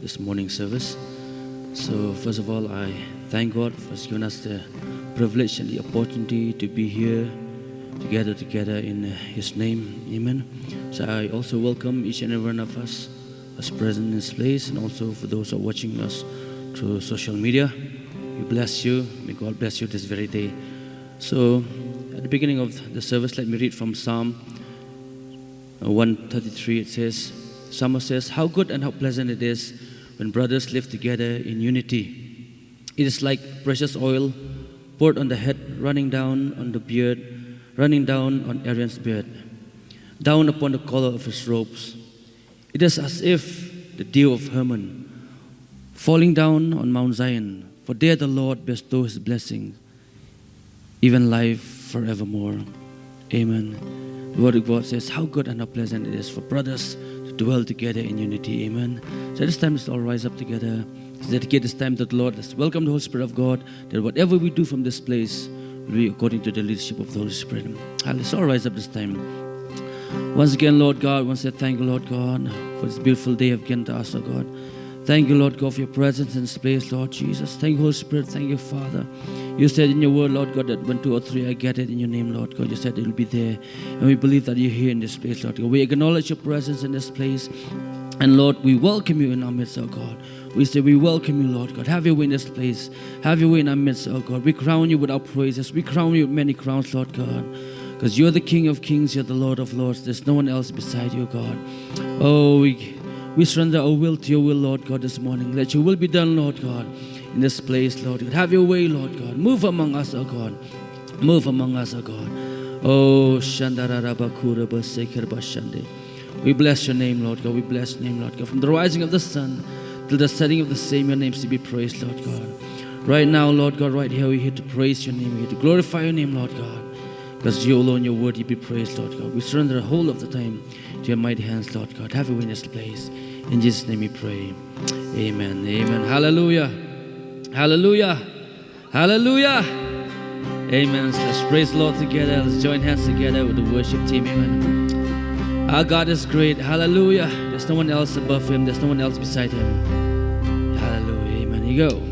this morning service. So first of all, I thank God for giving us the privilege and the opportunity to be here together in His name. Amen. So I also welcome each and every one of us as present in this place, and also for those who are watching us through social media. We bless you. May God bless you this very day. So at the beginning of the service, let me read from Psalm 133. It says, Psalmist says, "How good and how pleasant it is when brothers live together in unity. It is like precious oil poured on the head, running down on the beard, running down on Aaron's beard, down upon the collar of his robes. It is as if the dew of Hermon, falling down on Mount Zion, for there the Lord bestows His blessing, even life forevermore." Amen. The Word of God says, how good and how pleasant it is for brothers to dwell together in unity. Amen. So at this time, let's all rise up together. Let's dedicate this time to the Lord. Let's welcome the Holy Spirit of God, that whatever we do from this place will be according to the leadership of the Holy Spirit. Let's all rise up this time. Once again, Lord God, once again, thank you, Lord God, for this beautiful day you've given to us, oh God. Thank you, Lord God, for your presence in this place, Lord Jesus. Thank you, Holy Spirit. Thank you, Father. You said in your word, Lord God, that when 2 or 3 are gathered in your name, Lord God, you said it will be there. And we believe that you're here in this place, Lord God. We acknowledge your presence in this place. And Lord, we welcome you in our midst, oh God. We say we welcome you, Lord God. Have your way in this place. Have your way in our midst, oh God. We crown you with our praises. We crown you with many crowns, Lord God. Because you're the King of kings. You're the Lord of lords. There's no one else beside you, God. Oh, we surrender our will to your will, Lord God, this morning. Let your will be done, Lord God, in this place, Lord God. Have your way, Lord God. Move among us, oh God. Move among us, oh God. Oh, Shandarabakura Basekir Bashande. We bless your name, Lord God. We bless your name, Lord God. From the rising of the sun till the setting of the same, your name is to be praised, Lord God. Right now, Lord God, right here, we're here to praise your name. We're here to glorify your name, Lord God. Because you alone, your word, you be praised, Lord God. We surrender the whole of the time to your mighty hands, Lord God. Have your way in this place. In Jesus' name we pray. Amen. Amen. Hallelujah. Hallelujah. Hallelujah. Amen. So let's praise the Lord together. Let's join hands together with the worship team. Amen. Our God is great. Hallelujah. There's no one else above Him. There's no one else beside Him. Hallelujah. Amen. Here you go.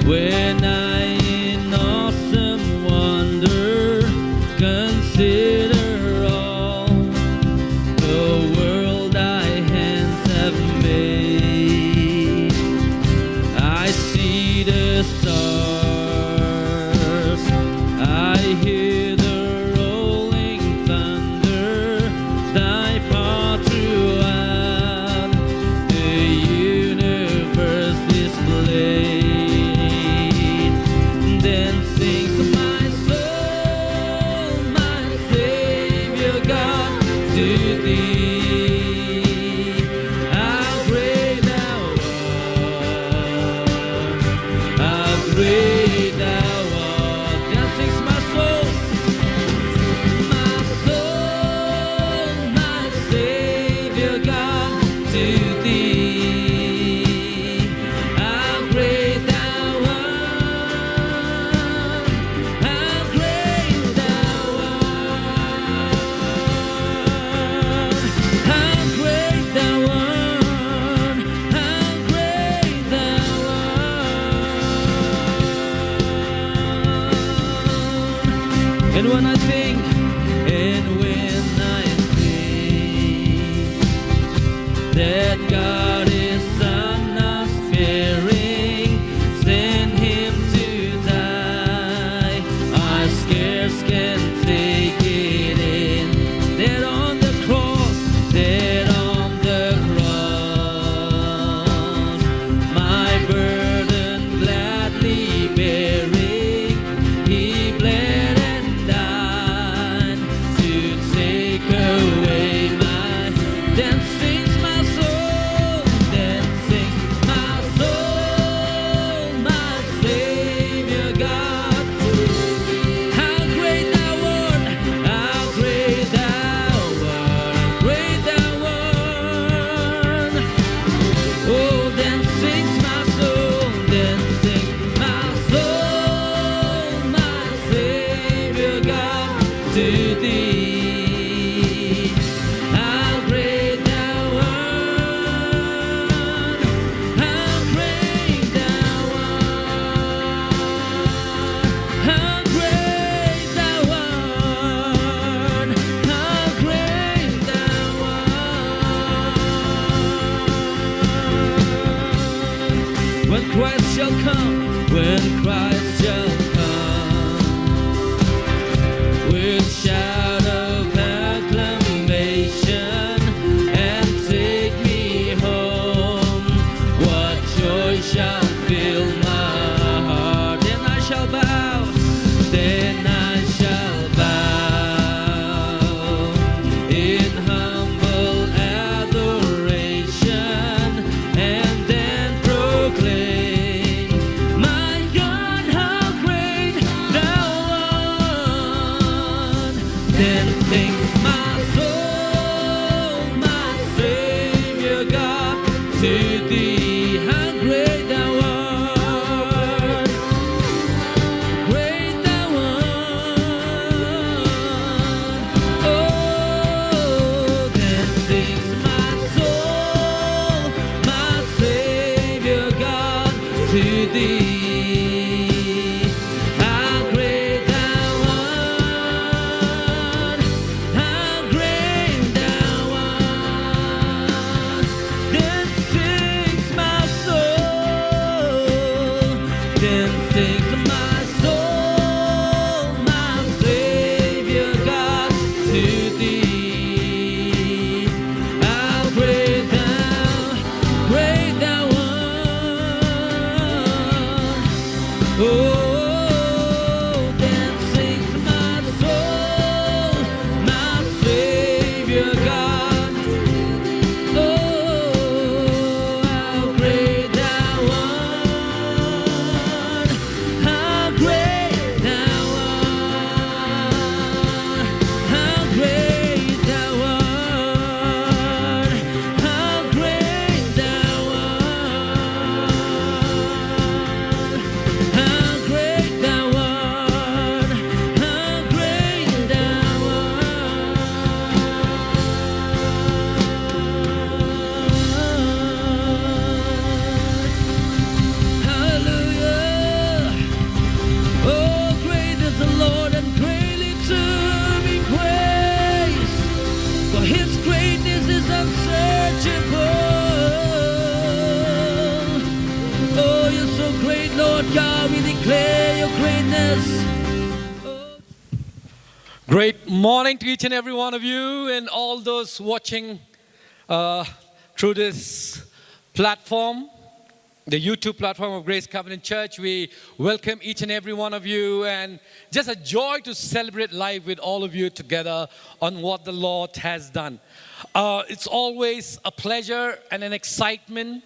When I in awesome wonder consider all the world thy hands have made, I see the stars, I hear the rolling thunder, thy power throughout the universe display. Then sings my soul, my Savior God, to Thee. How great Thou art, how great Thou art. Then sings my soul, my Savior God, to Thee. How great Thou art. How great Thou art, how great Thou art, how great Thou art. And when I think that God is unsparing, send Him to die, I scarce can take it in. That on the cross, my burden gladly bearing, He bled and died to take away my. Then sings my soul, to thee. How great thou art, how great thou art, how great thou art, how great thou art. When Christ shall come, when Christ shall come, with shout of acclamation and take me home, what joy shall fill my heart? Then I shall bow, then I shall bow in humble adoration and then proclaim, my God, how great thou art. Then sings my soul, my Savior God, to thee. How great thou art, great thou art. Oh, then sings my soul, my Savior God, to thee. How great thou art, how great thou art. Then sings my soul, then sings my soul, my Savior God, to thee. How great thou art. Oh, then sings my soul, my Savior God. Oh, how great thou art, how great thou art, how great thou art, how great thou art, how great thou art, how great thou art. Hallelujah. Oh, great is the Lord and greatly to be praised, for his greatness is unsearchable. Oh, you're so great, Lord God, we declare your greatness. Oh. Great morning to each and every one of you and all those watching through this platform, the YouTube platform of Grace Covenant Church. We welcome each and every one of you, and just a joy to celebrate life with all of you together on what the Lord has done. It's always a pleasure and an excitement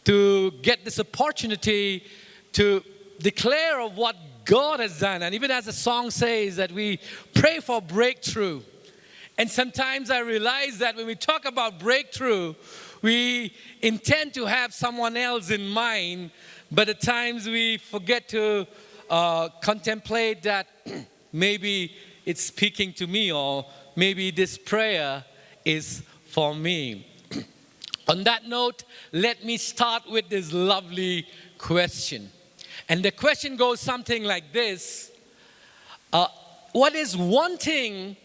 to get this opportunity to declare of what God has done. And even as the song says, that we pray for breakthrough. And sometimes I realize that when we talk about breakthrough, we intend to have someone else in mind, but at times we forget to contemplate that maybe it's speaking to me, or maybe this prayer is for me. On that note, let me start with this lovely question. And the question goes something like this. What is one thing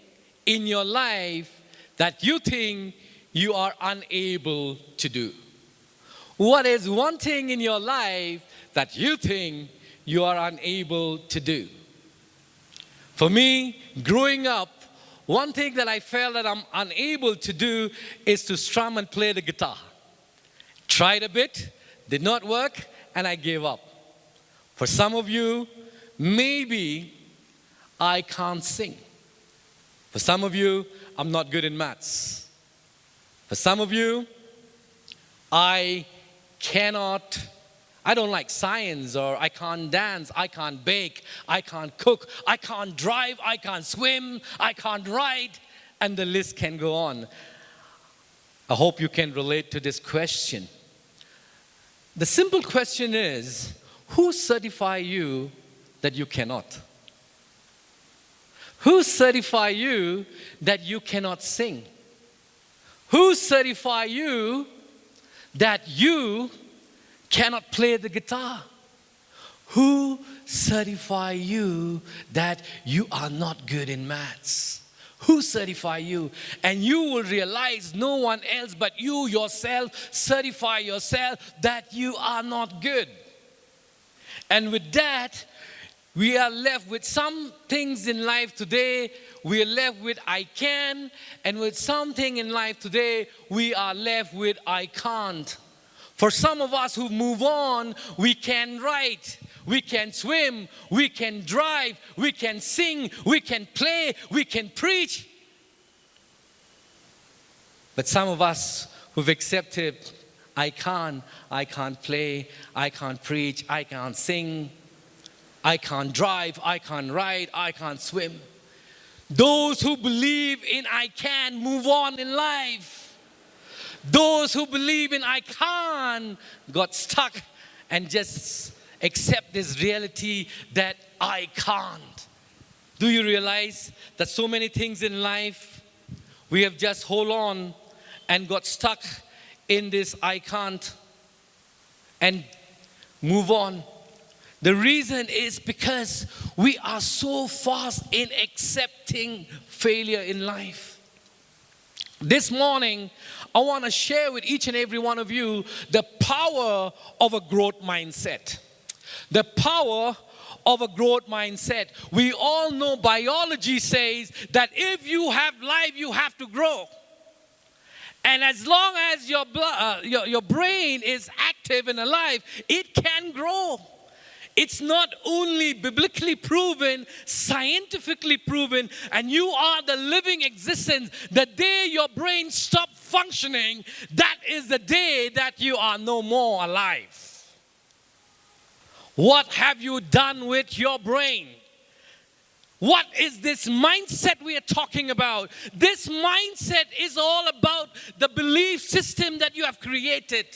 in your life that you think you are unable to do? What is one thing in your life that you think you are unable to do? For me, growing up, one thing that I felt that I'm unable to do is to strum and play the guitar. Tried a bit, did not work, and I gave up. For some of you, maybe I can't sing. For some of you, I'm not good in maths. For some of you, I don't like science, or I can't dance, I can't bake, I can't cook, I can't drive, I can't swim, I can't write, and the list can go on. I hope you can relate to this question. The simple question is, who certify you that you cannot? Who certify you that you cannot sing? Who certify you that you cannot play the guitar? Who certify you that you are not good in maths? Who certify you? And you will realize no one else but you yourself certify yourself that you are not good. And with that, we are left with some things in life today. We are left with I can. And with something in life today, we are left with I can't. For some of us who move on, we can write, we can swim, we can drive, we can sing, we can play, we can preach. But some of us who've accepted, I can't play, I can't preach, I can't sing, I can't drive, I can't ride, I can't swim. Those who believe in I can move on in life. Those who believe in I can't got stuck and just accept this reality that I can't. Do you realize that so many things in life we have just hold on and got stuck in this I can't and move on? The reason is because we are so fast in accepting failure in life. This morning, I want to share with each and every one of you the power of a growth mindset. The power of a growth mindset. We all know biology says that if you have life, you have to grow. And as long as your brain is active and alive, it can grow. It's not only biblically proven, scientifically proven, and you are the living existence. The day your brain stops functioning, that is the day that you are no more alive. What have you done with your brain? What is this mindset we are talking about? This mindset is all about the belief system that you have created.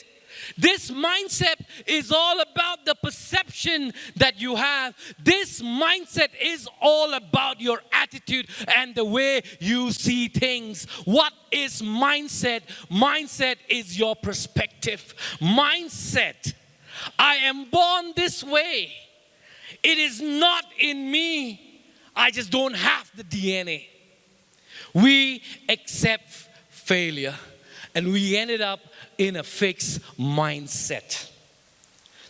This mindset is all about the perception that you have. This mindset is all about your attitude and the way you see things. What is mindset? Mindset is your perspective. Mindset. I am born this way. It is not in me. I just don't have the DNA. We accept failure and we ended up in a fixed mindset.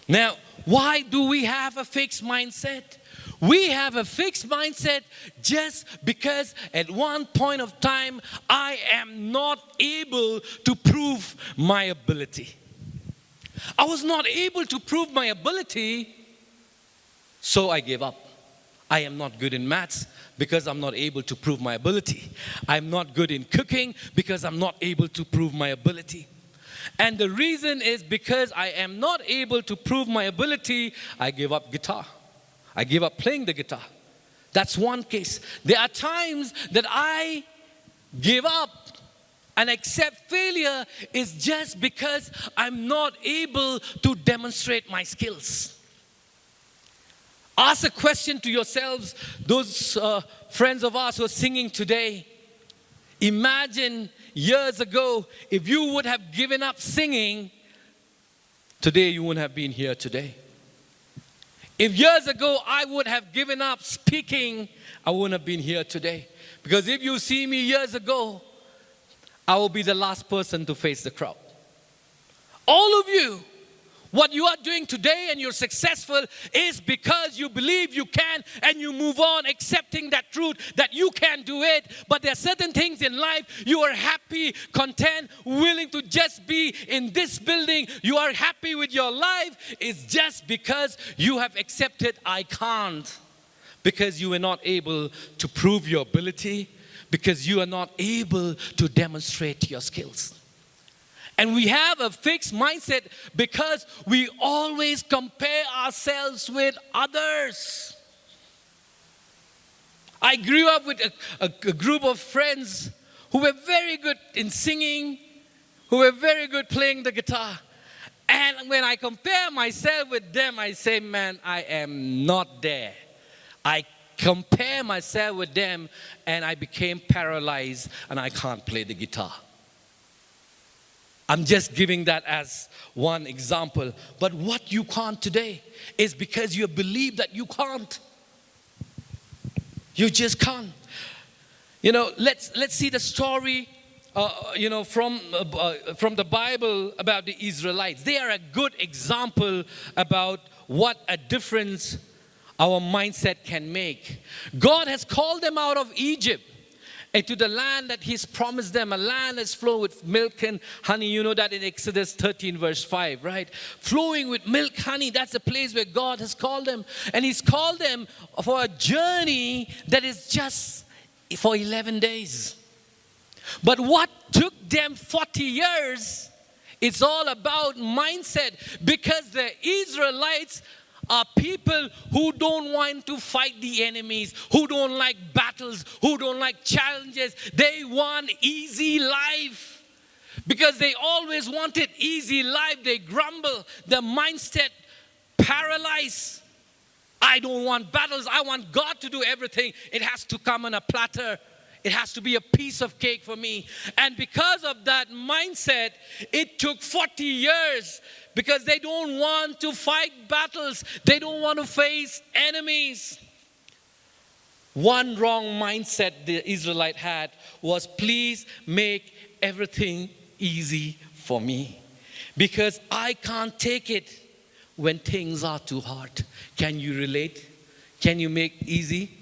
Now, why do we have a fixed mindset? We have a fixed mindset just because at one point of time I am not able to prove my ability. I was not able to prove my ability, so I gave up. I am not good in maths because I'm not able to prove my ability. I'm not good in cooking because I'm not able to prove my ability. And the reason is because I am not able to prove my ability, I give up guitar. I give up playing the guitar. That's one case. There are times that I give up and accept failure is just because I'm not able to demonstrate my skills. Ask a question to yourselves, those friends of ours who are singing today. Imagine years ago, if you would have given up singing, today you wouldn't have been here today. If years ago I would have given up speaking, I wouldn't have been here today. Because if you see me years ago, I will be the last person to face the crowd. All of you, what you are doing today and you're successful is because you believe you can and you move on accepting that truth that you can do it. But there are certain things in life you are happy, content, willing to just be in this building. You are happy with your life. It's just because you have accepted I can't. Because you are not able to prove your ability. Because you are not able to demonstrate your skills. And we have a fixed mindset because we always compare ourselves with others. I grew up with a group of friends who were very good in singing, who were very good playing the guitar. And when I compare myself with them, I say, man, I am not there. I compare myself with them, and I became paralyzed and I can't play the guitar. I'm just giving that as one example. But what you can't today is because you believe that you can't. You just can't. You know, let's see the story, from the Bible about the Israelites. They are a good example about what a difference our mindset can make. God has called them out of Egypt into the land that He's promised them, a land that's flowing with milk and honey. You know that in Exodus 13 verse 5, right? Flowing with milk, honey, that's the place where God has called them. And He's called them for a journey that is just for 11 days. But what took them 40 years, it's all about mindset, because the Israelites are people who don't want to fight the enemies, who don't like battles, who don't like challenges. They want easy life. Because they always wanted easy life, they grumble. The mindset paralyzed. I don't want battles. I want God to do everything. It has to come on a platter. It has to be a piece of cake for me. And because of that mindset, it took 40 years, because they don't want to fight battles. They don't want to face enemies. One wrong mindset the Israelite had was, please make everything easy for me, because I can't take it when things are too hard. Can you relate? Can you make easy?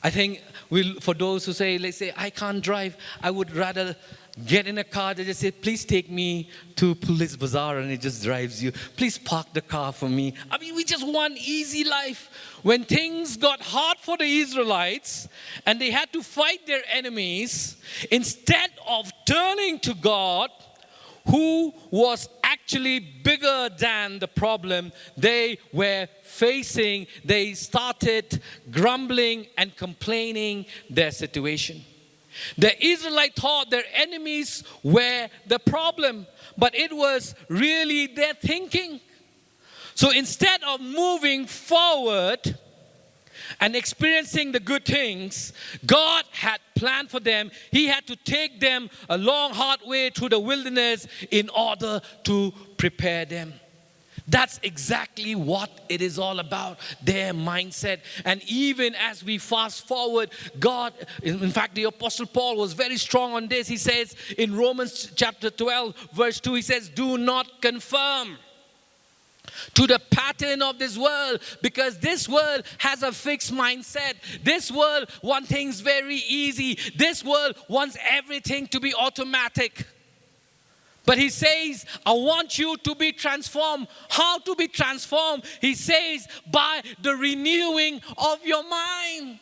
I think for those who say, let's say, I can't drive, I would rather get in a car that just say, please take me to Police Bazaar, and it just drives you. Please park the car for me. I mean, we just want easy life. When things got hard for the Israelites and they had to fight their enemies, instead of turning to God, who was actually bigger than the problem they were facing, they started grumbling and complaining their situation. The Israelites thought their enemies were the problem, but it was really their thinking. So instead of moving forward and experiencing the good things God had planned for them, He had to take them a long, hard way through the wilderness in order to prepare them. That's exactly what it is all about, their mindset. And even as we fast forward, God, in fact, the Apostle Paul was very strong on this. He says in Romans chapter 12, verse 2, he says, do not conform to the pattern of this world, because this world has a fixed mindset. This world wants things very easy. This world wants everything to be automatic. But he says, I want you to be transformed. How to be transformed? He says, by the renewing of your mind.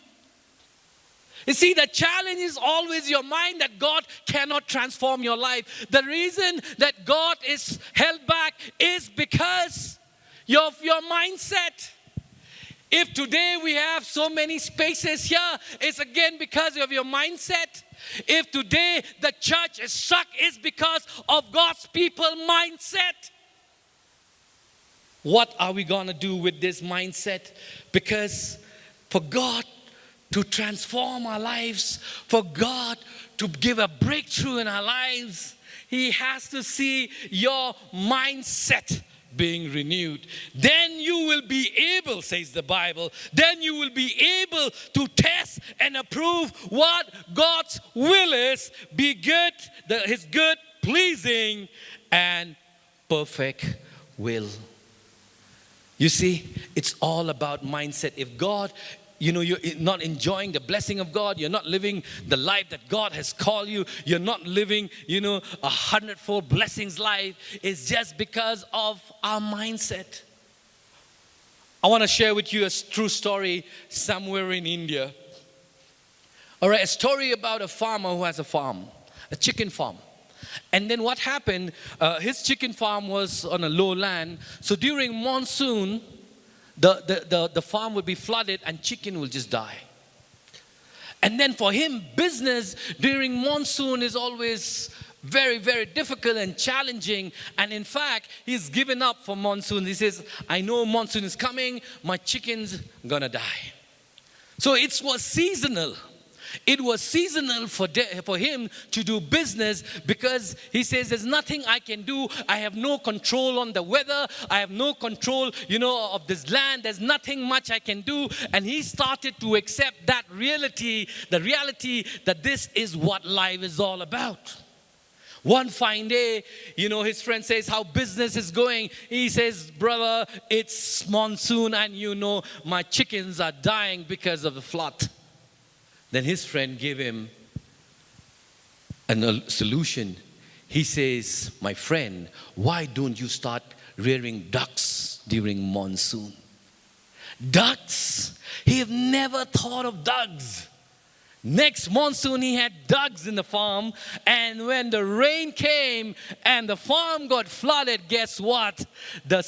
You see, the challenge is always your mind, that God cannot transform your life. The reason that God is held back is because of your mindset. If today we have so many spaces here, it's again because of your mindset. If today the church is stuck, it's because of God's people mindset. What are we going to do with this mindset? Because for God to transform our lives, for God to give a breakthrough in our lives, He has to see your mindset being renewed. Then you will be able, says the Bible, then you will be able to test and approve what God's will is, be good, His good, pleasing, and perfect will. You see, it's all about mindset. If God, you're not enjoying the blessing of God, you're not living the life that God has called you, you're not living, a 100-fold blessings life, it's just because of our mindset. I want to share with you a true story somewhere in India. All right, a story about a farmer who has a farm, a chicken farm. And then what happened, his chicken farm was on a low land, so during monsoon, the farm would be flooded and chicken will just die. And then for him, business during monsoon is always very, very difficult and challenging. And in fact, he's given up for monsoon. He says, I know monsoon is coming, my chicken's gonna die. So it was seasonal. It was seasonal for him to do business because he says, there's nothing I can do. I have no control on the weather. I have no control, of this land. There's nothing much I can do. And he started to accept that reality, the reality that this is what life is all about. One fine day, his friend says, how business is going. He says, brother, it's monsoon and my chickens are dying because of the flood. Then his friend gave him a solution. He says, my friend, why don't you start rearing ducks during monsoon? Ducks? He had never thought of ducks. Next monsoon, he had ducks in the farm. And when the rain came and the farm got flooded, guess what? The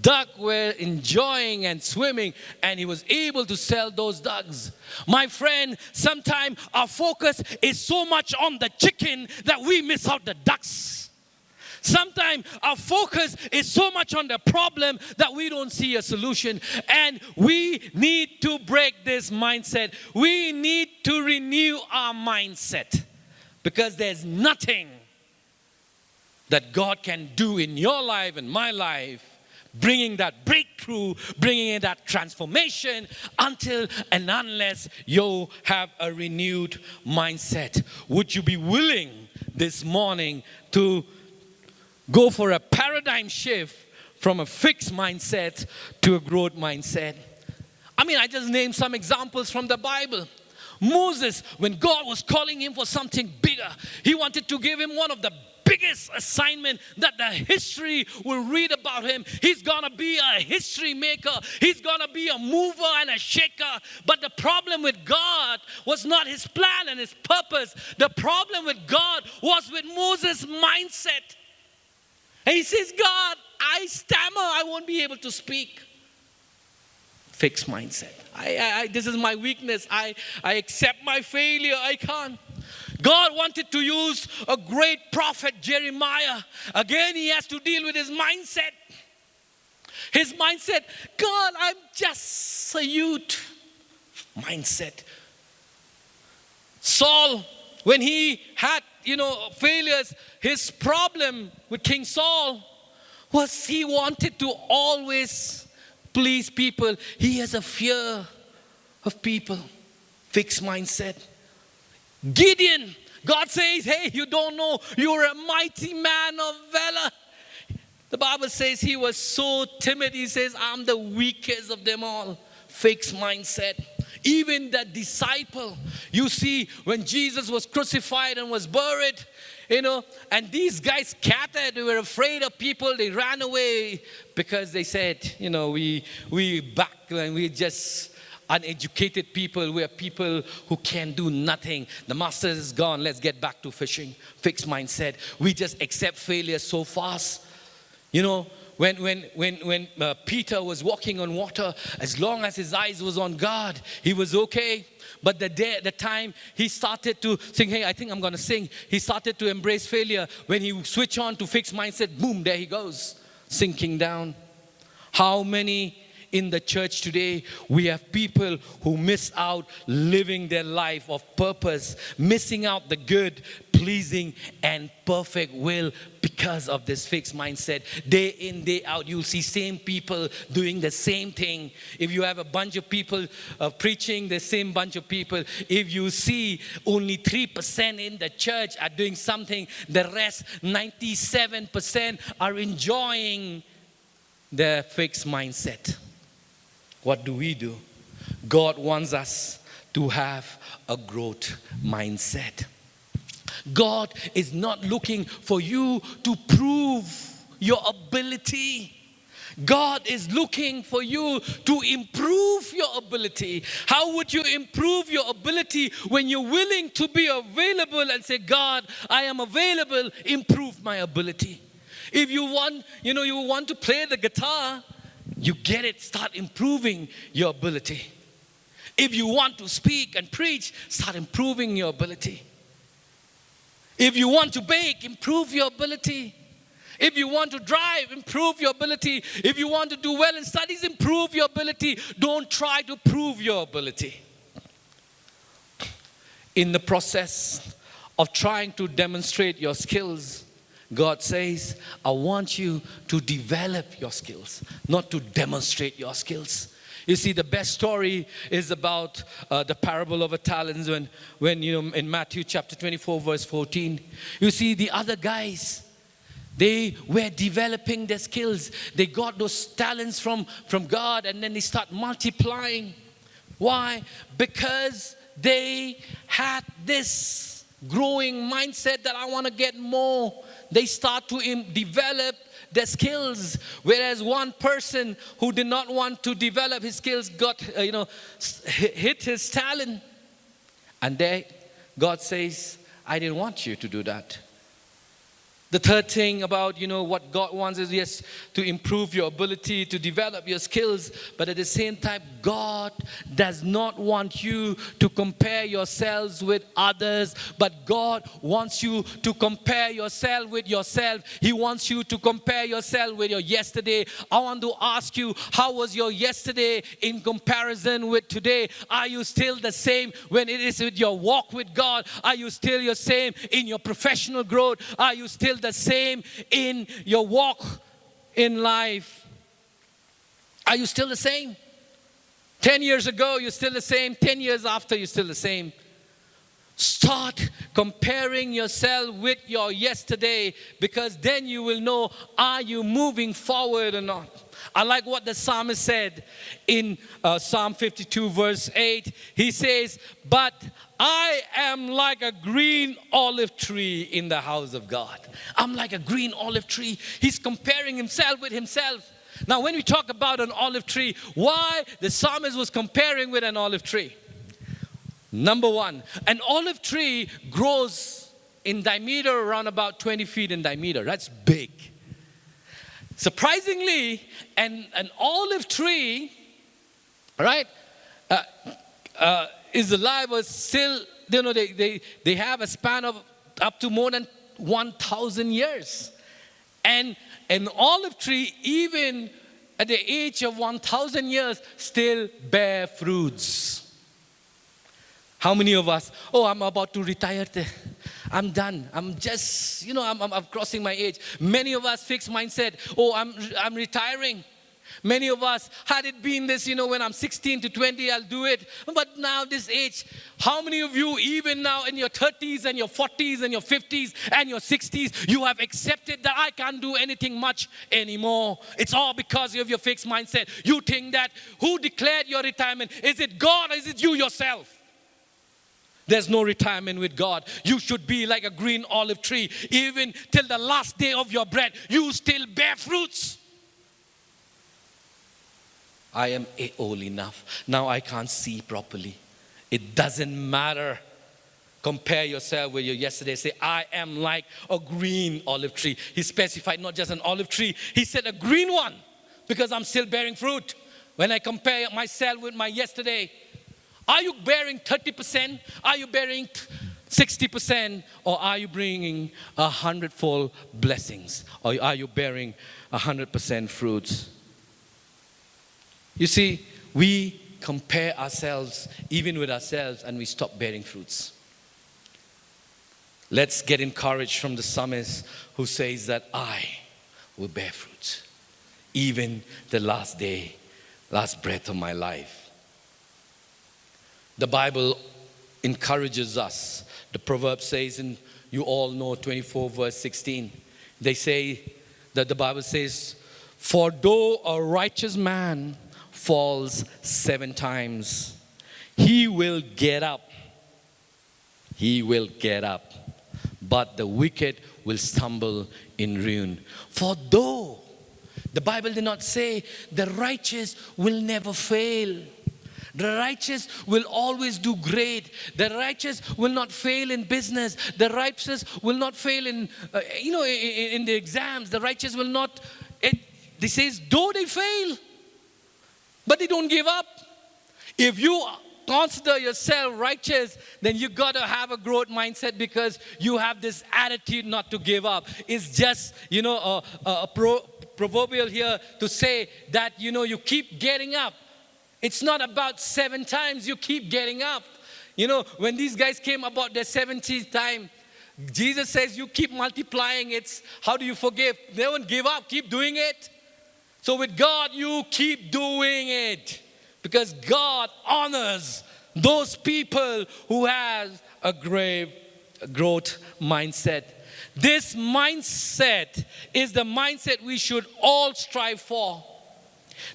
duck were enjoying and swimming, and he was able to sell those ducks. My friend, sometimes our focus is so much on the chicken that we miss out the ducks. Sometimes our focus is so much on the problem that we don't see a solution. And we need to break this mindset. We need to renew our mindset. Because there's nothing that God can do in your life and my life, bringing that breakthrough, bringing in that transformation until and unless you have a renewed mindset. Would you be willing this morning to go for a paradigm shift from a fixed mindset to a growth mindset? I just named some examples from the Bible. Moses, when God was calling him for something bigger, he wanted to give him one of the biggest assignment that the history will read about him. He's going to be a history maker. He's going to be a mover and a shaker. But the problem with God was not his plan and his purpose. The problem with God was with Moses' mindset. And he says, God, I stammer. I won't be able to speak. Fixed mindset. This is my weakness. I accept my failure. I can't. God wanted to use a great prophet, Jeremiah. Again, he has to deal with his mindset. His mindset, God, I'm just a youth. Mindset. Saul, when he had, failures, his problem with King Saul was he wanted to always please people. He has a fear of people. Fixed mindset. Gideon, God says, hey, you don't know, you're a mighty man of valor. The Bible says he was so timid. He says, I'm the weakest of them all. Fixed mindset. Even the disciple, you see, when Jesus was crucified and was buried, and these guys scattered, they were afraid of people, they ran away because they said, we back and we just uneducated people, we are people who can do nothing. The master is gone, let's get back to fishing. Fixed mindset. We just accept failure so fast. When Peter was walking on water, as long as his eyes was on God, he was okay. But the time he started to sing, hey, I think I'm going to sing. He started to embrace failure. When he switched on to fixed mindset, boom, there he goes, sinking down. How many in the church today, we have people who miss out living their life of purpose, missing out the good, pleasing, and perfect will because of this fixed mindset. Day in, day out, you'll see same people doing the same thing. If you have a bunch of people preaching, the same bunch of people. If you see only 3% in the church are doing something, the rest, 97% are enjoying their fixed mindset. What do? God wants us to have a growth mindset. God is not looking for you to prove your ability. God is looking for you to improve your ability. How would you improve your ability when you're willing to be available and say, God, I am available, improve my ability. If you want, you want to play the guitar, you get it, start improving your ability. If you want to speak and preach, start improving your ability. If you want to bake, improve your ability. If you want to drive, improve your ability. If you want to do well in studies, improve your ability. Don't try to prove your ability. in the process of trying to demonstrate your skills, God says, I want you to develop your skills, not to demonstrate your skills. You see, the best story is about the parable of the talents when in Matthew chapter 24, verse 14. You see, the other guys, they were developing their skills. They got those talents from God, and then they start multiplying. Why? Because they had this growing mindset that I want to get more. They start to develop their skills. Whereas one person who did not want to develop his skills got, hit his talent. And there, God says, I didn't want you to do that. The third thing about, what God wants is, yes, to improve your ability to develop your skills. But at the same time, God does not want you to compare yourselves with others. But God wants you to compare yourself with yourself. He wants you to compare yourself with your yesterday. I want to ask you, how was your yesterday in comparison with today? Are you still the same when it is with your walk with God? Are you still the same in your professional growth? Are you still the same in your walk in life? Are you still the same? 10 years ago, you're still the same. 10 years after, you're still the same. Start comparing yourself with your yesterday, because then you will know, are you moving forward or not? I like what the psalmist said in Psalm 52 verse 8. He says, but I am like a green olive tree in the house of God. I'm like a green olive tree. He's comparing himself with himself. Now, when we talk about an olive tree, why the psalmist was comparing with an olive tree? Number one, an olive tree grows in diameter around about 20 feet in diameter. That's big. Surprisingly, an olive tree, right, is alive, but still, they have a span of up to more than 1,000 years. And an olive tree, even at the age of 1,000 years, still bear fruits. How many of us, I'm about to retire. I'm done. I'm just, I'm crossing my age. Many of us fixed mindset. I'm retiring. Many of us, had it been this, when I'm 16 to 20, I'll do it. But now this age, how many of you, even now in your 30s and your 40s and your 50s and your 60s, you have accepted that I can't do anything much anymore? It's all because of your fixed mindset. You think that, who declared your retirement? Is it God or is it you yourself? There's no retirement with God. You should be like a green olive tree. Even till the last day of your breath, you still bear fruits. I am old enough. Now I can't see properly. It doesn't matter. Compare yourself with your yesterday. Say, I am like a green olive tree. He specified not just an olive tree. He said a green one, because I'm still bearing fruit. When I compare myself with my yesterday, are you bearing 30%? Are you bearing 60%? Or are you bringing 100-fold blessings? Or are you bearing 100% fruits? You see, we compare ourselves, even with ourselves, and we stop bearing fruits. Let's get encouraged from the psalmist who says that I will bear fruits, even the last day, last breath of my life. The Bible encourages us. The proverb says, and you all know 24 verse 16. They say that the Bible says, for though a righteous man falls 7 times, he will get up. He will get up. But the wicked will stumble in ruin. For though, the Bible did not say the righteous will never fail. The righteous will always do great. The righteous will not fail in business. The righteous will not fail in the exams. The righteous will not. They says, though they fail, but they don't give up. If you consider yourself righteous, then you got to have a growth mindset, because you have this attitude not to give up. It's just, proverbial here to say that, you keep getting up. It's not about 7 times you keep getting up. You know, when these guys came about their 70th time, Jesus says, you keep multiplying it. How do you forgive? They won't give up. Keep doing it. So with God, you keep doing it. Because God honors those people who have a growth mindset. This mindset is the mindset we should all strive for.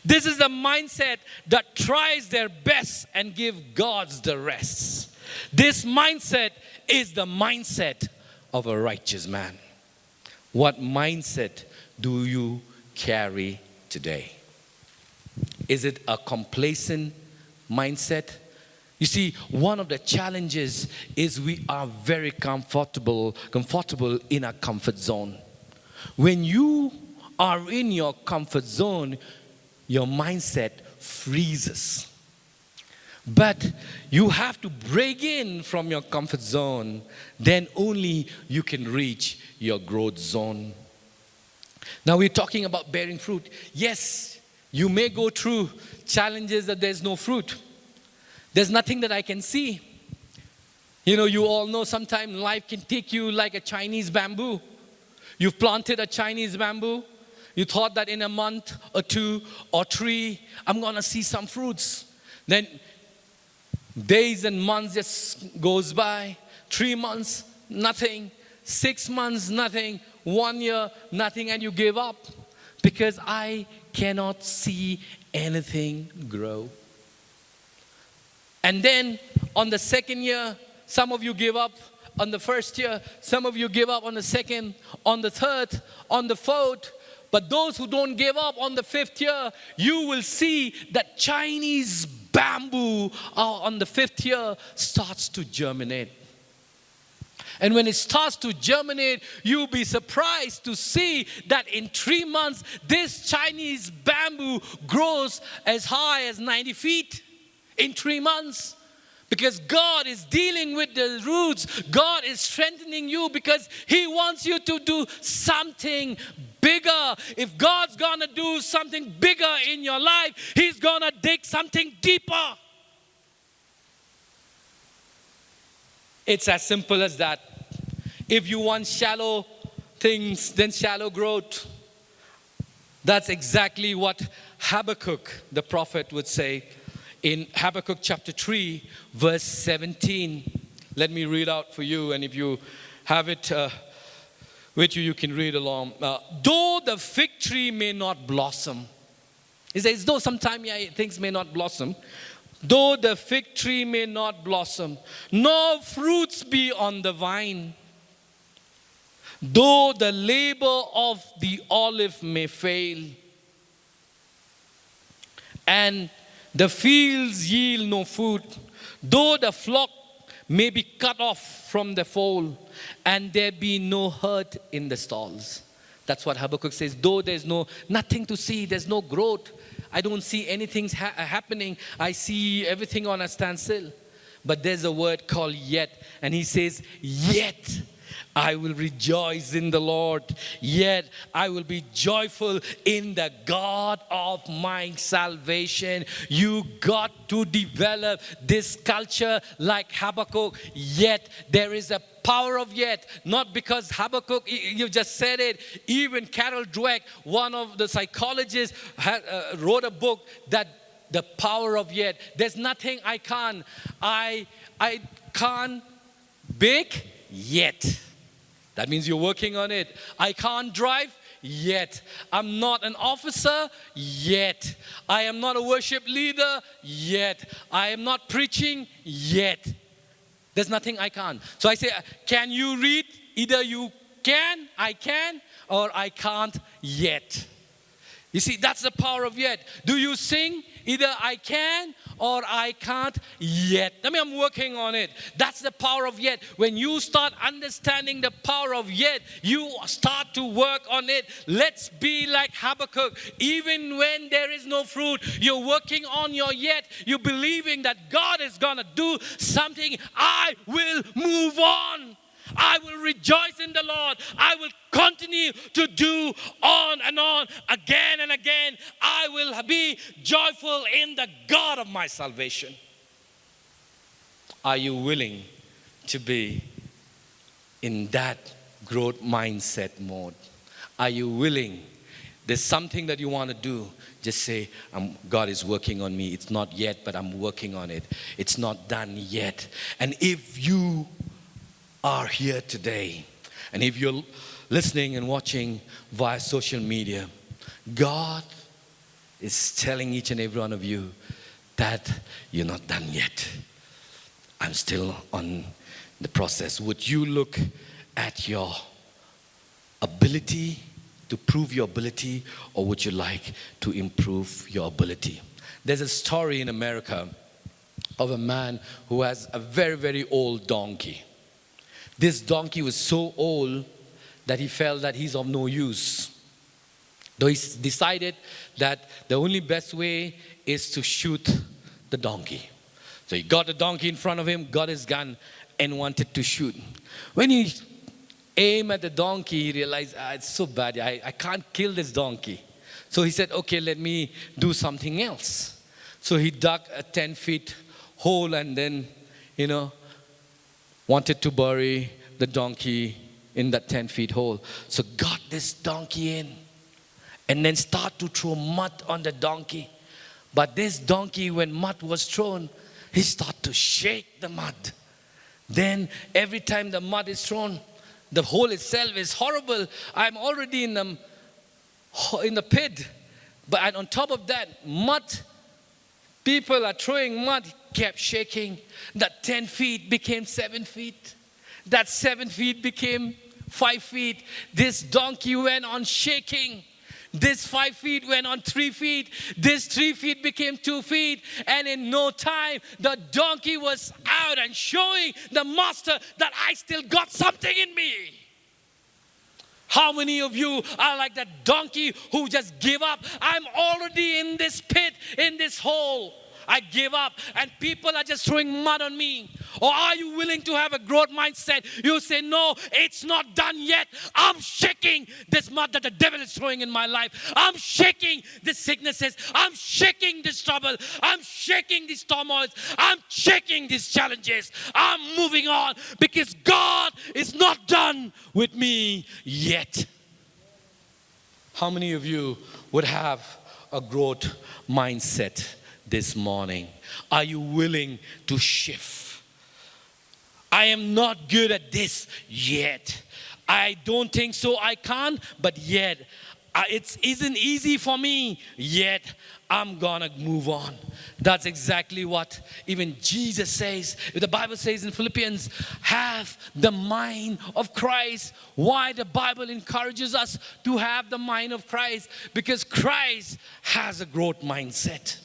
This is the mindset that tries their best and give God's the rest. This mindset is the mindset of a righteous man. What mindset do you carry today? Is it a complacent mindset? You see, one of the challenges is we are very comfortable in our comfort zone. When you are in your comfort zone, your mindset freezes. But you have to break in from your comfort zone, then only you can reach your growth zone. Now we're talking about bearing fruit. Yes, you may go through challenges that there's no fruit. There's nothing that I can see. You know, you all know sometimes life can take you like a Chinese bamboo. You've planted a Chinese bamboo. You thought that in a month or 2 or 3, I'm going to see some fruits. Then days and months just goes by. 3 months, nothing. 6 months, nothing. 1 year, nothing. And you give up. Because I cannot see anything grow. And then on the second year, some of you give up on the first year. Some of you give up on the second, on the third, on the fourth. But those who don't give up on the 5th year, you will see that Chinese bamboo on the 5th year starts to germinate. And when it starts to germinate, you'll be surprised to see that in 3 months, this Chinese bamboo grows as high as 90 feet in 3 months. Because God is dealing with the roots. God is strengthening you because He wants you to do something bigger. If God's going to do something bigger in your life, He's going to dig something deeper. It's as simple as that. If you want shallow things, then shallow growth. That's exactly what Habakkuk, the prophet, would say. In Habakkuk chapter 3, verse 17. Let me read out for you, and if you have it with you, you can read along. Though the fig tree may not blossom. It says, though sometimes things may not blossom. Though the fig tree may not blossom, nor fruits be on the vine. Though the labor of the olive may fail, and the fields yield no food, though the flock may be cut off from the fold, and there be no herd in the stalls. That's what Habakkuk says. Though there's nothing to see, there's no growth. I don't see anything happening. I see everything on a standstill. But there's a word called yet. And he says, yet I will rejoice in the Lord. Yet I will be joyful in the God of my salvation. You got to develop this culture like Habakkuk. Yet there is a power of yet. Not because Habakkuk, you just said it. Even Carol Dweck, one of the psychologists, wrote a book that the power of yet. There's nothing I can't. I can't bake yet. That means you're working on it. I can't drive yet. I'm not an officer yet. I am not a worship leader yet. I am not preaching yet. There's nothing I can't. So I say, can you read? Either you can, I can, or I can't yet. You see, that's the power of yet. Do you sing? Either I can or I can't yet. I mean, I'm working on it. That's the power of yet. When you start understanding the power of yet, you start to work on it. Let's be like Habakkuk. Even when there is no fruit, you're working on your yet. You're believing that God is going to do something. I will move on. I will rejoice in the Lord. I will continue to do on and on, again and again. I will be joyful in the God of my salvation. Are you willing to be in that growth mindset mode? Are you willing? There's something that you want to do. Just say, God is working on me. It's not yet, but I'm working on it. It's not done yet. And if you are here today, and if you're listening and watching via social media, God is telling each and every one of you that you're not done yet. I'm still on the process. Would you look at your ability to prove your ability, or would you like to improve your ability? There's a story in America of a man who has a very, very old donkey. This donkey was so old that he felt that he's of no use. Though he decided that the only best way is to shoot the donkey. So he got the donkey in front of him, got his gun, and wanted to shoot. When he aimed at the donkey, he realized, it's so bad, I can't kill this donkey. So he said, okay, let me do something else. So he dug a 10-foot hole and then, wanted to bury the donkey in that 10-foot hole. So got this donkey in and then start to throw mud on the donkey. But this donkey, when mud was thrown, he started to shake the mud. Then every time the mud is thrown, the hole itself is horrible. I'm already in the pit. But on top of that, mud, people are throwing mud, kept shaking. That 10 feet became 7 feet. That 7 feet became 5 feet. This donkey went on shaking. This 5 feet went on 3 feet. This 3 feet became 2 feet. And in no time, the donkey was out and showing the master that I still got something in me. How many of you are like that donkey who just give up? I'm already in this pit, in this hole. I give up and people are just throwing mud on me. Or are you willing to have a growth mindset? You say, no, it's not done yet. I'm shaking this mud that the devil is throwing in my life. I'm shaking the sicknesses. I'm shaking this trouble. I'm shaking these turmoils. I'm shaking these challenges. I'm moving on because God is not done with me yet. How many of you would have a growth mindset this morning? Are you willing to shift? I am not good at this yet. I don't think so. I can't, but yet it isn't easy for me yet. I'm gonna move on. That's exactly what even Jesus says. The Bible says in Philippians, have the mind of Christ. Why the Bible encourages us to have the mind of Christ? Because Christ has a growth mindset.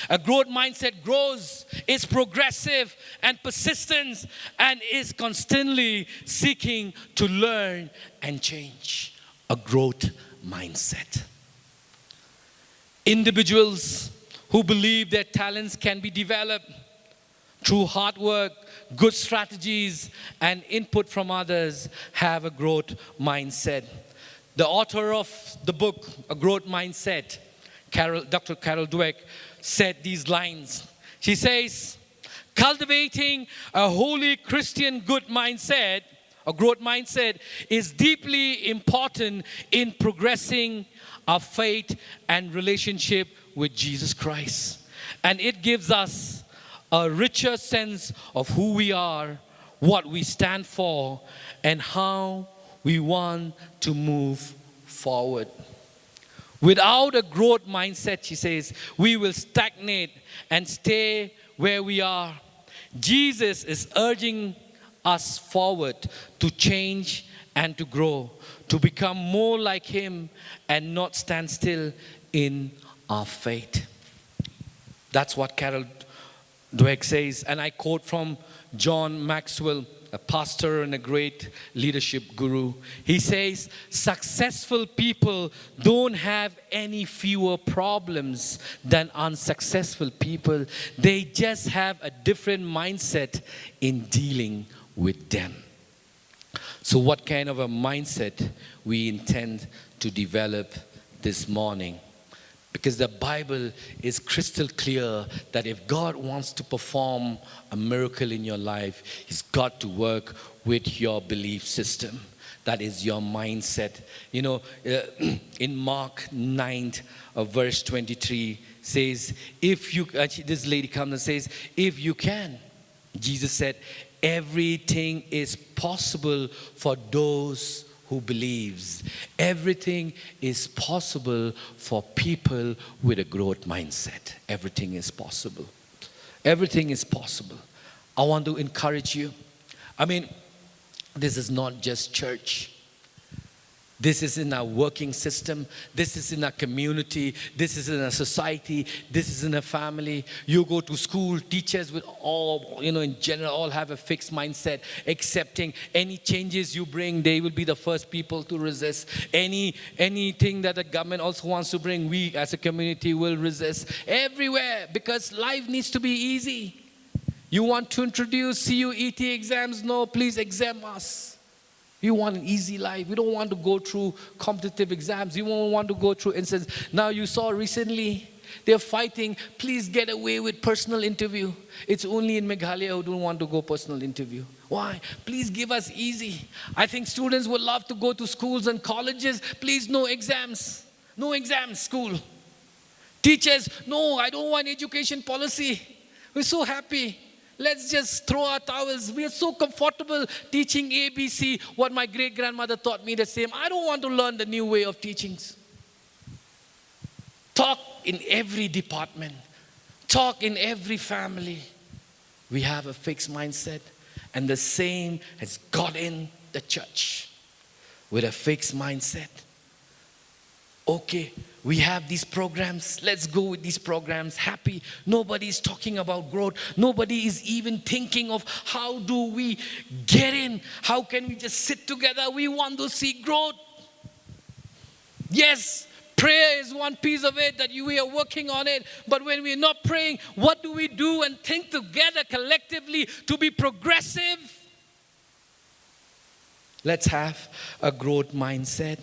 A growth mindset grows, is progressive and persistent, and is constantly seeking to learn and change. A growth mindset. Individuals who believe their talents can be developed through hard work, good strategies, and input from others have a growth mindset. The author of the book, A Growth Mindset, Dr. Carol Dweck, said these lines. She says, cultivating a holy Christian good mindset, a growth mindset, is deeply important in progressing our faith and relationship with Jesus Christ. And it gives us a richer sense of who we are, what we stand for, and how we want to move forward. Without a growth mindset, she says, we will stagnate and stay where we are. Jesus is urging us forward to change and to grow, to become more like Him and not stand still in our faith. That's what Carol Dweck says. And I quote from John Maxwell, a pastor and a great leadership guru. He says, successful people don't have any fewer problems than unsuccessful people. They just have a different mindset in dealing with them. So what kind of a mindset we intend to develop this morning? Because the Bible is crystal clear that if God wants to perform a miracle in your life, He's got to work with your belief system. That is your mindset. You know, in Mark 9, verse 23 says, if you, this lady comes and says, if you can. Jesus said, everything is possible for those who believes. Everything is possible for people with a growth mindset. Everything is possible. Everything is possible. I want to encourage you. I mean, this is not just church. This is in our working system. This is in our community. This is in our society. This is in a family. You go to school, teachers will all, in general, all have a fixed mindset, accepting any changes you bring, they will be the first people to resist. Anything that the government also wants to bring, we as a community will resist. Everywhere, because life needs to be easy. You want to introduce CUET exams? No, please exempt us. We want an easy life. We don't want to go through competitive exams. We don't want to go through instances. Now you saw recently, they're fighting, please get away with personal interview. It's only in Meghalaya who don't want to go personal interview. Why? Please give us easy. I think students would love to go to schools and colleges. Please, no exams. No exams, school. Teachers, no, I don't want education policy. We're so happy. Let's just throw our towels. We are so comfortable teaching ABC, what my great-grandmother taught me the same. I don't want to learn the new way of teachings. Talk in every department. Talk in every family. We have a fixed mindset. And the same has got in the church with a fixed mindset. Okay, we have these programs. Let's go with these programs. Happy. Nobody is talking about growth. Nobody is even thinking of how do we get in? How can we just sit together? We want to see growth. Yes, prayer is one piece of it that we are working on it. But when we're not praying, what do we do and think together collectively to be progressive? Let's have a growth mindset.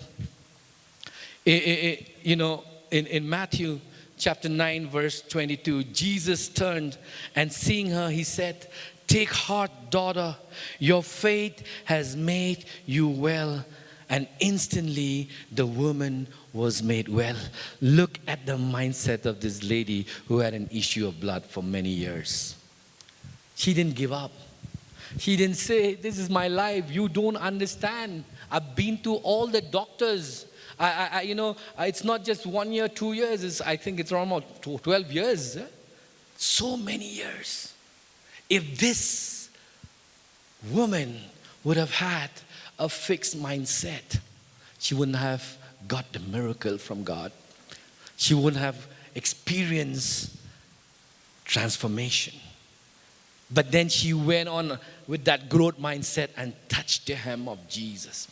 In Matthew chapter 9, verse 22, Jesus turned and seeing her, he said, take heart, daughter, your faith has made you well. And instantly the woman was made well. Look at the mindset of this lady who had an issue of blood for many years. She didn't give up. She didn't say, this is my life. You don't understand. I've been to all the doctors. It's not just 1 year, 2 years. I think it's almost 12 years. So many years. If this woman would have had a fixed mindset, she wouldn't have got the miracle from God. She wouldn't have experienced transformation. But then she went on with that growth mindset and touched the hem of Jesus.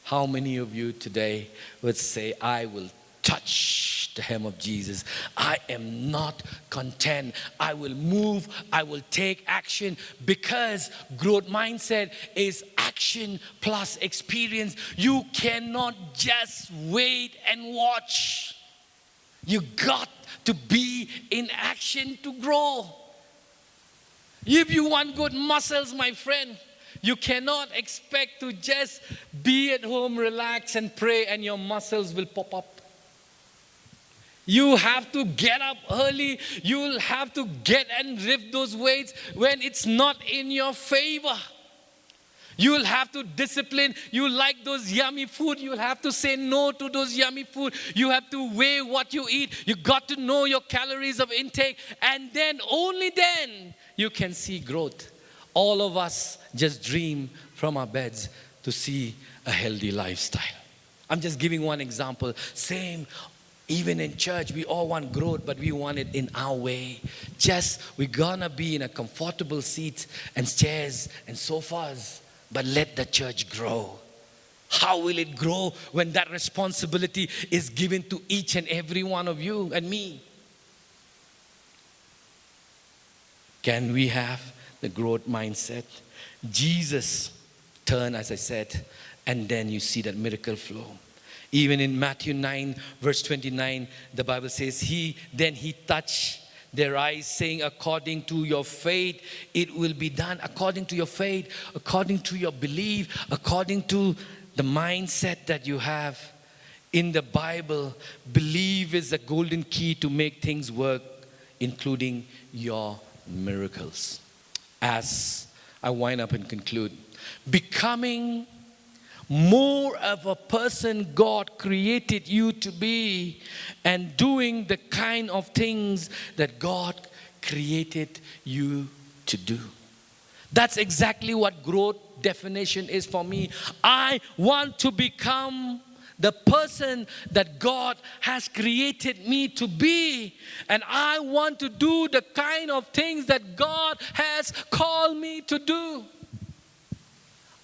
How many of you today would say, I will touch the hem of Jesus? I am not content. I will move. I will take action, because growth mindset is action plus experience. You cannot just wait and watch. You got to be in action to grow. If you want good muscles, my friend, you cannot expect to just be at home, relax and pray and your muscles will pop up. You have to get up early. You'll have to get and lift those weights when it's not in your favor. You'll have to discipline. You like those yummy food. You'll have to say no to those yummy food. You have to weigh what you eat. You got to know your calories of intake. And then, only then, you can see growth. All of us just dream from our beds to see a healthy lifestyle. I'm just giving one example. Same, even in church, we all want growth, but we want it in our way. We're gonna be in a comfortable seat and chairs and sofas, but let the church grow. How will it grow when that responsibility is given to each and every one of you and me? Can we have the growth mindset? Jesus turned, as I said, and then you see that miracle flow. Even in Matthew 9, verse 29, the Bible says, he touched their eyes, saying, according to your faith, it will be done. According to your faith, according to your belief, according to the mindset that you have. In the Bible, belief is the golden key to make things work, including your miracles. As I wind up and conclude, becoming more of a person God created you to be and doing the kind of things that God created you to do. That's exactly what growth definition is for me. I want to become the person that God has created me to be, and I want to do the kind of things that God has called me to do.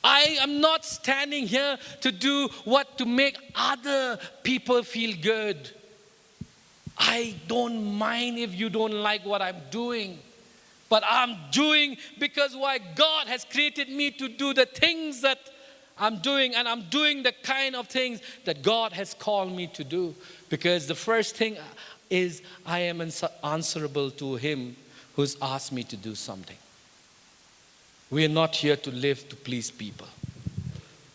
I am not standing here to do what to make other people feel good. I don't mind if you don't like what I'm doing. But I'm doing because why God has created me to do the things that I'm doing. And I'm doing the kind of things that God has called me to do. Because the first thing is I am answerable to Him who's asked me to do something. We are not here to live to please people.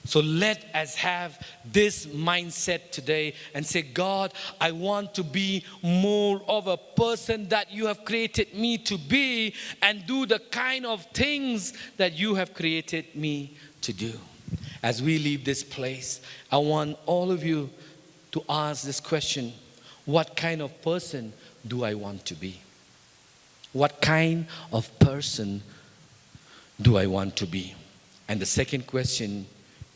So let us have this mindset today and say, God, I want to be more of a person that you have created me to be and do the kind of things that you have created me to do. As we leave this place, I want all of you to ask this question: what kind of person do I want to be? What kind of person do I want to be? And the second question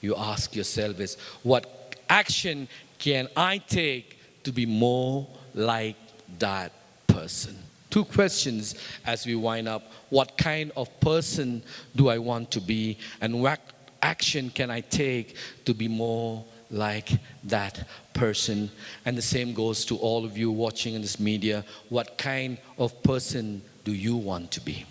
you ask yourself is, what action can I take to be more like that person? Two questions as we wind up. What kind of person do I want to be? And what action can I take to be more like that person? And the same goes to all of you watching in this media. What kind of person do you want to be?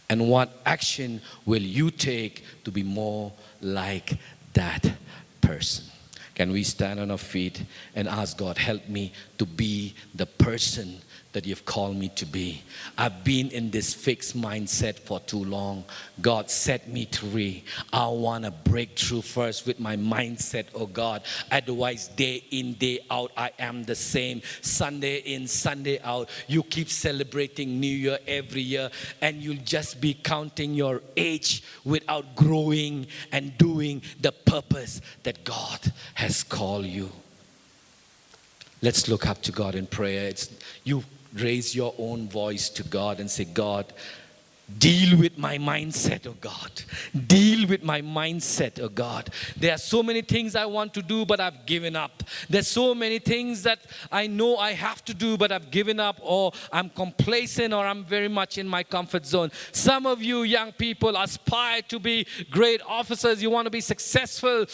And what action will you take to be more like that person? Can we stand on our feet and ask God, help me to be the person that you've called me to be. I've been in this fixed mindset for too long. God, set me free. I want to break through first with my mindset, oh God. Otherwise, day in, day out, I am the same. Sunday in, Sunday out. You keep celebrating New Year every year, and you'll just be counting your age without growing and doing the purpose that God has called you. Let's look up to God in prayer. You raise your own voice to God and say, God, deal with my mindset, oh God. Deal with my mindset, oh God. There are so many things I want to do, but I've given up. There's so many things that I know I have to do, but I've given up, or I'm complacent, or I'm very much in my comfort zone. Some of you young people aspire to be great officers. You want to be successful,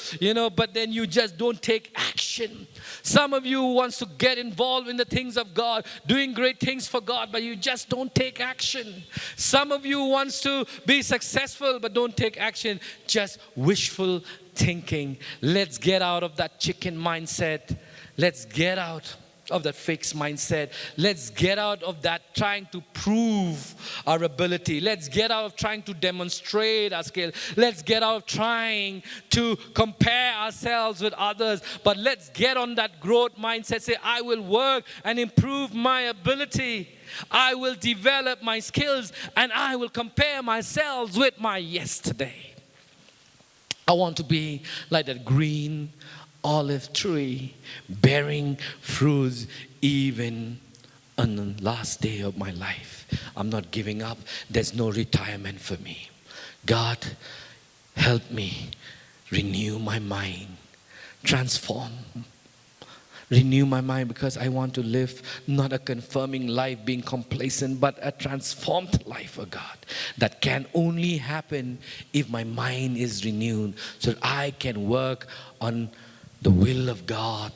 but then you just don't take action. Some of you wants to get involved in the things of God, doing great things for God, but you just don't take action. Some of you wants to be successful but don't take action, just wishful thinking. Let's get out of that chicken mindset. Let's get out of that fixed mindset. Let's get out of that trying to prove our ability. Let's get out of trying to demonstrate our skill. Let's get out of trying to compare ourselves with others. But let's get on that growth mindset. Say, I will work and improve my ability. I will develop my skills, and I will compare myself with my yesterday. I want to be like that green olive tree, bearing fruits even on the last day of my life. I'm not giving up. There's no retirement for me. God, help me renew my mind, transform. Renew my mind, because I want to live not a confirming life, being complacent, but a transformed life, oh God. That can only happen if my mind is renewed, so that I can work on the will of God.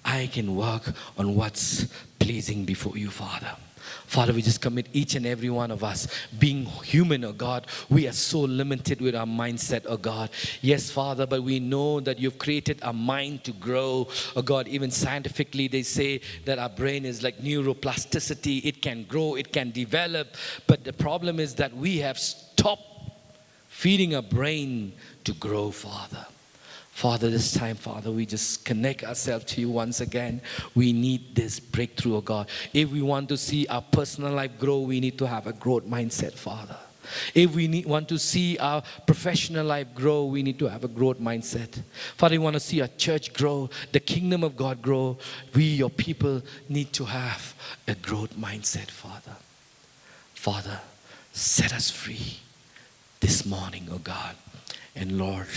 I can work on what's pleasing before you, Father. Father, we just commit each and every one of us. Being human, oh God, we are so limited with our mindset, oh God. Yes, Father, but we know that you've created a mind to grow, oh God. Even scientifically, they say that our brain is like neuroplasticity. It can grow, it can develop. But the problem is that we have stopped feeding our brain to grow, Father. Father, this time, Father, we just connect ourselves to you once again. We need this breakthrough, oh God. If we want to see our personal life grow, we need to have a growth mindset, Father. If we want to see our professional life grow, we need to have a growth mindset. Father, we want to see our church grow, the kingdom of God grow. We, your people, need to have a growth mindset, Father. Father, set us free this morning, oh God. And Lord,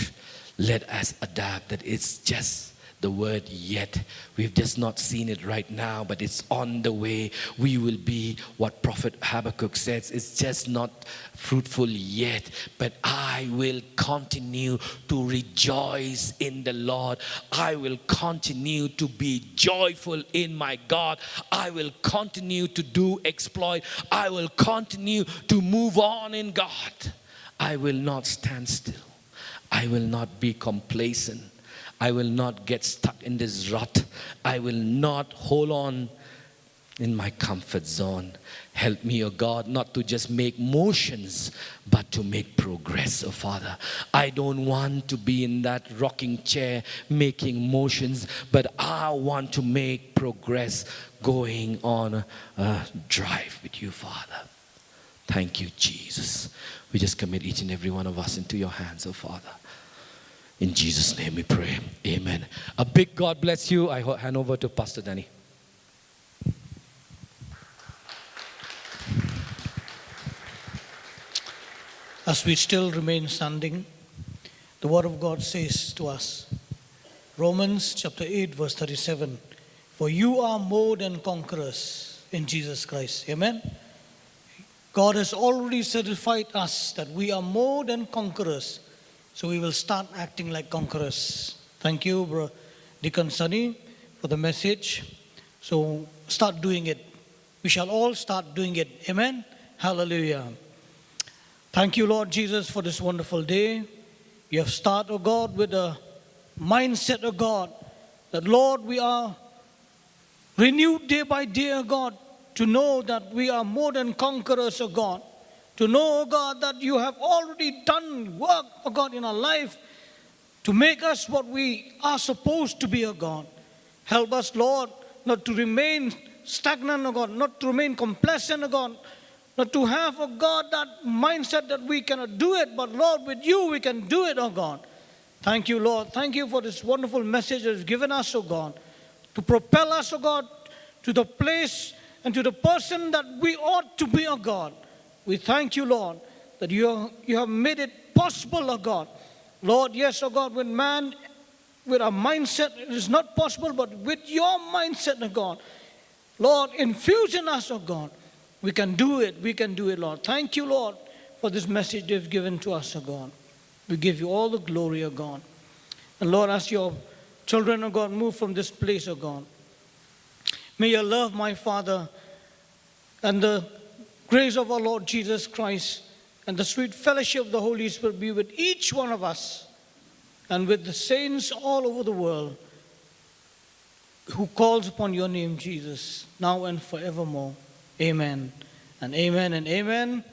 let us adapt that it's just the word yet. We've just not seen it right now, but it's on the way. We will be what Prophet Habakkuk says. It's just not fruitful yet, but I will continue to rejoice in the Lord. I will continue to be joyful in my God. I will continue to do exploit. I will continue to move on in God. I will not stand still. I will not be complacent. I will not get stuck in this rut. I will not hold on in my comfort zone. Help me, oh God, not to just make motions, but to make progress, oh Father. I don't want to be in that rocking chair making motions, but I want to make progress going on a drive with you, Father. Thank you, Jesus. We just commit each and every one of us into your hands, oh Father. In Jesus' name we pray. Amen. A big God bless you. I hand over to Pastor Danny. As we still remain standing, the Word of God says to us, Romans chapter 8 verse 37, for you are more than conquerors in Jesus Christ. Amen. God has already certified us that we are more than conquerors. So we will start acting like conquerors. Thank you, Bro Deacon Sunny, for the message. So start doing it. We shall all start doing it. Amen. Hallelujah. Thank you, Lord Jesus, for this wonderful day. You have started, oh God, with a mindset, oh God, that Lord, we are renewed day by day, oh God, to know that we are more than conquerors, oh God. To know, oh God, that you have already done work, oh God, in our life to make us what we are supposed to be, oh God. Help us, Lord, not to remain stagnant, oh God, not to remain complacent, oh God, not to have, oh God, that mindset that we cannot do it, but Lord, with you we can do it, oh God. Thank you, Lord. Thank you for this wonderful message that you've given us, oh God, to propel us, oh God, to the place and to the person that we ought to be, oh God. We thank you, Lord, that you have made it possible, oh God. Lord, yes, oh God, with man, with our mindset, it is not possible, but with your mindset, oh God, Lord, infuse in us, oh God, we can do it. We can do it, Lord. Thank you, Lord, for this message you've given to us, oh God. We give you all the glory, oh God. And Lord, as your children, oh God, move from this place, oh God, may your love, my Father, and the grace of our Lord Jesus Christ and the sweet fellowship of the Holy Spirit be with each one of us and with the saints all over the world who calls upon your name, Jesus, now and forevermore. Amen and amen and amen.